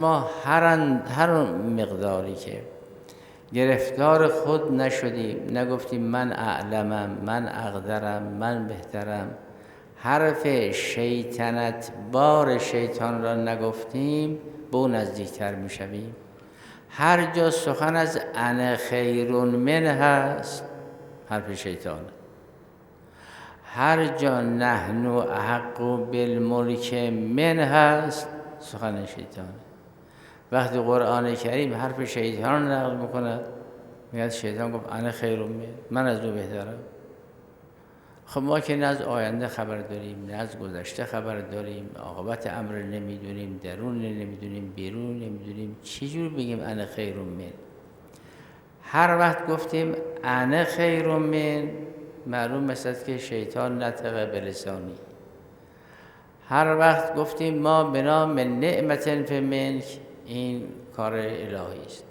ما هر مقداری که گرفتار خود نشدیم، نگفتیم من اعلمم، من اقدرم، من بهترم، حرف شیطنت بار شیطان را نگفتیم، به او نزدیکتر میشویم. هر جا سخن از انا خیر من هست، حرف شیطان. هر جا نحن احق بالملک من هست، سخن شیطان. وقتی قرآن کریم حرف شیطان را نقل میکند، میگه شیطان گفت انا خیر من از او بهترم. خب ما که نه از آینده خبر داریم، نه از گذشته خبر داریم، عاقبت امر نمیدونیم، درون نمیدونیم، بیرون نمیدونیم، چجور بگیم انا خیر من؟ هر وقت گفتیم انا خیر من، معلوم است که شیطان نطق بلسانی. هر وقت گفتیم ما بنا من نعمت فمنک، این کار الهی است.